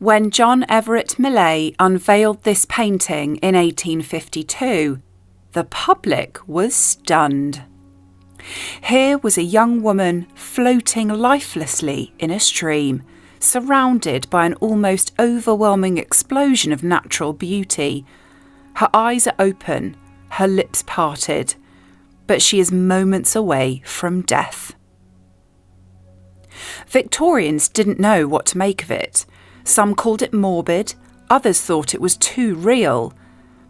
When John Everett Millais unveiled this painting in 1852, the public was stunned. Here was a young woman floating lifelessly in a stream, surrounded by an almost overwhelming explosion of natural beauty. Her eyes are open, her lips parted, but she is moments away from death. Victorians didn't know what to make of it. Some called it morbid, others thought it was too real.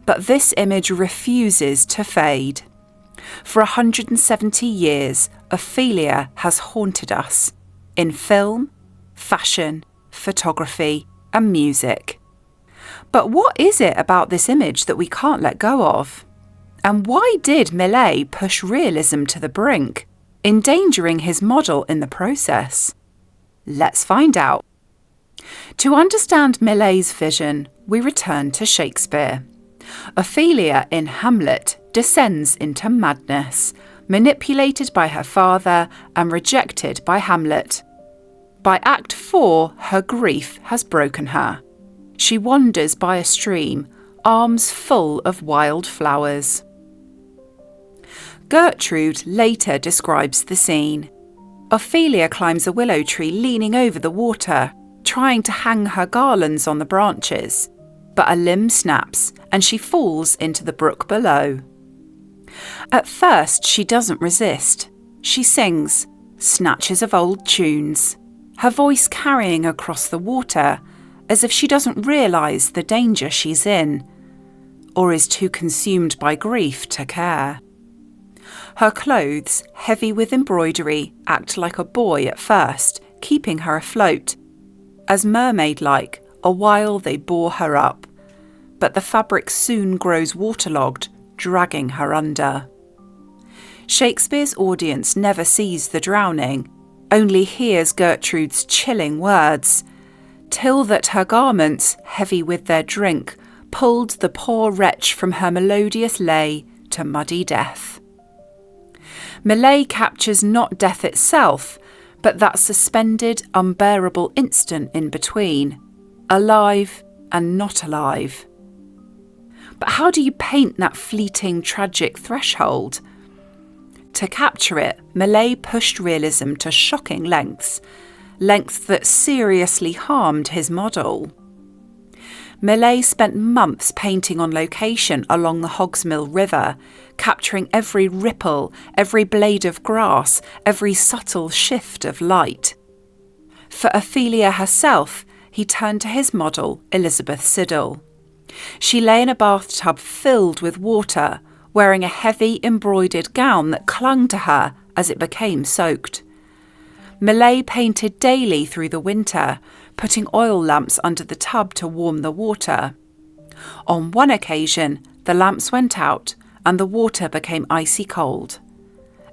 But this image refuses to fade. For 170 years, Ophelia has haunted us in film, fashion, photography, and music. But what is it about this image that we can't let go of? And why did Millais push realism to the brink, endangering his model in the process? Let's find out. To understand Millais' vision, we return to Shakespeare. Ophelia in Hamlet descends into madness, manipulated by her father and rejected by Hamlet. By Act 4, her grief has broken her. She wanders by a stream, arms full of wild flowers. Gertrude later describes the scene. Ophelia climbs a willow tree leaning over the water, trying to hang her garlands on the branches, but a limb snaps and she falls into the brook below. At first, she doesn't resist. She sings snatches of old tunes, her voice carrying across the water as if she doesn't realise the danger she's in, or is too consumed by grief to care. Her clothes, heavy with embroidery, act like a buoy at first, keeping her afloat, as mermaid-like, a while they bore her up, but the fabric soon grows waterlogged, dragging her under. Shakespeare's audience never sees the drowning, only hears Gertrude's chilling words, till that her garments, heavy with their drink, pulled the poor wretch from her melodious lay to muddy death. Millais captures not death itself, but that suspended, unbearable instant in between, alive and not alive. But how do you paint that fleeting, tragic threshold? To capture it, Millais pushed realism to shocking lengths that seriously harmed his model. Millais spent months painting on location along the Hogsmill River, capturing every ripple, every blade of grass, every subtle shift of light. For Ophelia herself, he turned to his model, Elizabeth Siddal. She lay in a bathtub filled with water, wearing a heavy embroidered gown that clung to her as it became soaked. Millais painted daily through the winter, putting oil lamps under the tub to warm the water. On one occasion, the lamps went out and the water became icy cold.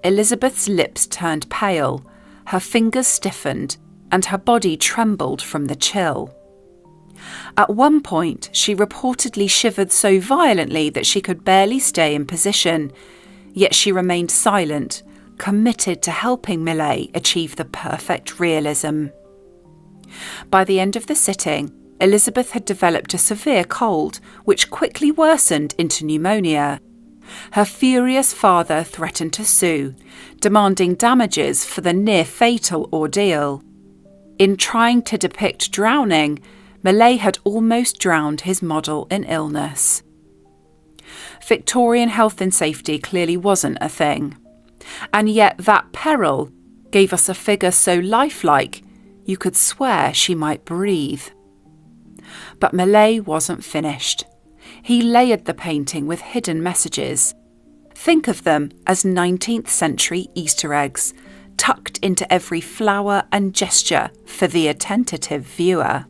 Elizabeth's lips turned pale, her fingers stiffened, and her body trembled from the chill. At one point, she reportedly shivered so violently that she could barely stay in position, yet she remained silent, committed to helping Millais achieve the perfect realism. By the end of the sitting, Elizabeth had developed a severe cold, which quickly worsened into pneumonia. Her furious father threatened to sue, demanding damages for the near-fatal ordeal. In trying to depict drowning, Millais had almost drowned his model in illness. Victorian health and safety clearly wasn't a thing. And yet that peril gave us a figure so lifelike you could swear she might breathe. But Millais wasn't finished. He layered the painting with hidden messages. Think of them as 19th century Easter eggs, tucked into every flower and gesture for the attentive viewer.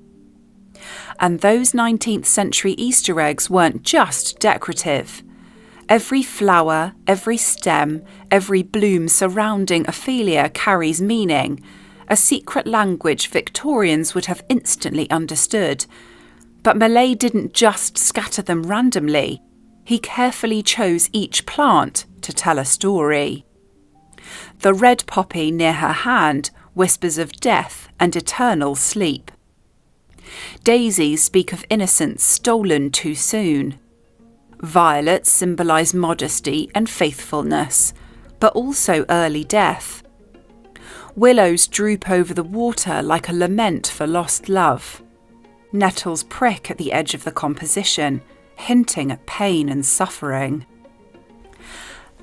And those 19th century Easter eggs weren't just decorative. Every flower, every stem, every bloom surrounding Ophelia carries meaning, a secret language Victorians would have instantly understood. But Millais didn't just scatter them randomly. He carefully chose each plant to tell a story. The red poppy near her hand whispers of death and eternal sleep. Daisies speak of innocence stolen too soon. Violets symbolise modesty and faithfulness, but also early death. Willows droop over the water like a lament for lost love. Nettles prick at the edge of the composition, hinting at pain and suffering.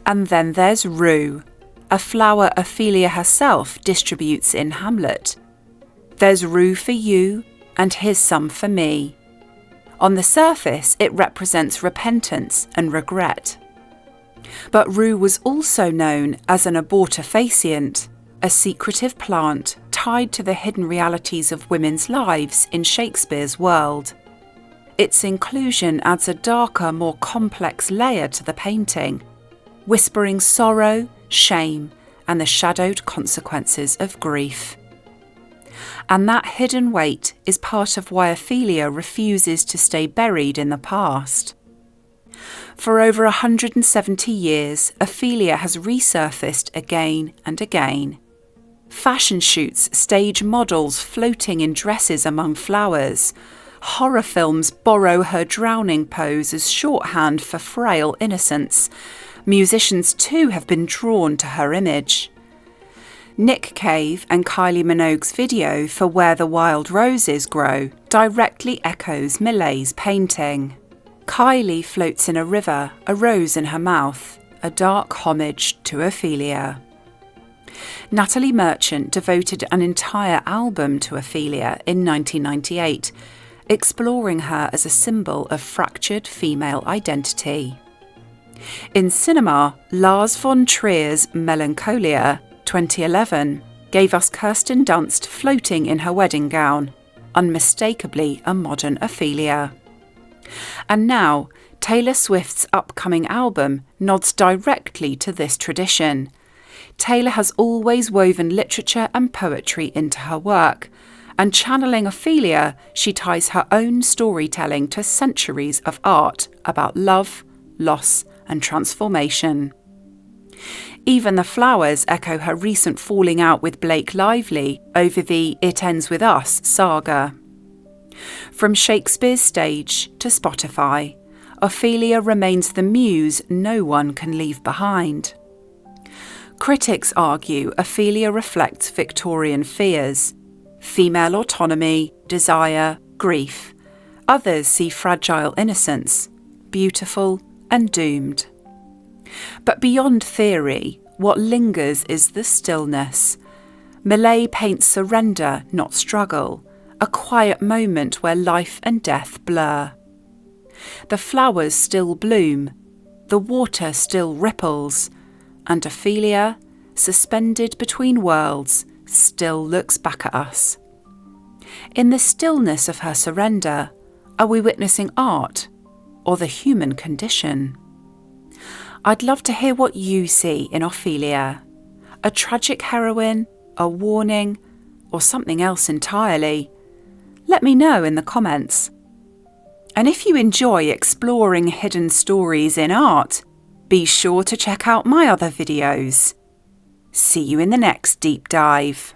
And then there's rue, a flower Ophelia herself distributes in Hamlet. There's rue for you, and here's some for me. On the surface, it represents repentance and regret. But rue was also known as an abortifacient, a secretive plant tied to the hidden realities of women's lives in Shakespeare's world. Its inclusion adds a darker, more complex layer to the painting, whispering sorrow, shame, and the shadowed consequences of grief. And that hidden weight is part of why Ophelia refuses to stay buried in the past. For over 170 years, Ophelia has resurfaced again and again. Fashion shoots stage models floating in dresses among flowers. Horror films borrow her drowning pose as shorthand for frail innocence. Musicians too have been drawn to her image. Nick Cave and Kylie Minogue's video for Where the Wild Roses Grow directly echoes Millais' painting. Kylie floats in a river, a rose in her mouth, a dark homage to Ophelia. Natalie Merchant devoted an entire album to Ophelia in 1998, exploring her as a symbol of fractured female identity. In cinema, Lars von Trier's Melancholia, 2011, gave us Kirsten Dunst floating in her wedding gown, unmistakably a modern Ophelia. And now, Taylor Swift's upcoming album nods directly to this tradition. Taylor has always woven literature and poetry into her work, and channeling Ophelia, she ties her own storytelling to centuries of art about love, loss, and transformation. Even the flowers echo her recent falling out with Blake Lively over the It Ends With Us saga. From Shakespeare's stage to Spotify, Ophelia remains the muse no one can leave behind. Critics argue Ophelia reflects Victorian fears: female autonomy, desire, grief. Others see fragile innocence, beautiful and doomed. But beyond theory, what lingers is the stillness. Millais paints surrender, not struggle, a quiet moment where life and death blur. The flowers still bloom, the water still ripples, and Ophelia, suspended between worlds, still looks back at us. In the stillness of her surrender, are we witnessing art or the human condition? I'd love to hear what you see in Ophelia. A tragic heroine, a warning, or something else entirely? Let me know in the comments. And if you enjoy exploring hidden stories in art, be sure to check out my other videos. See you in the next deep dive.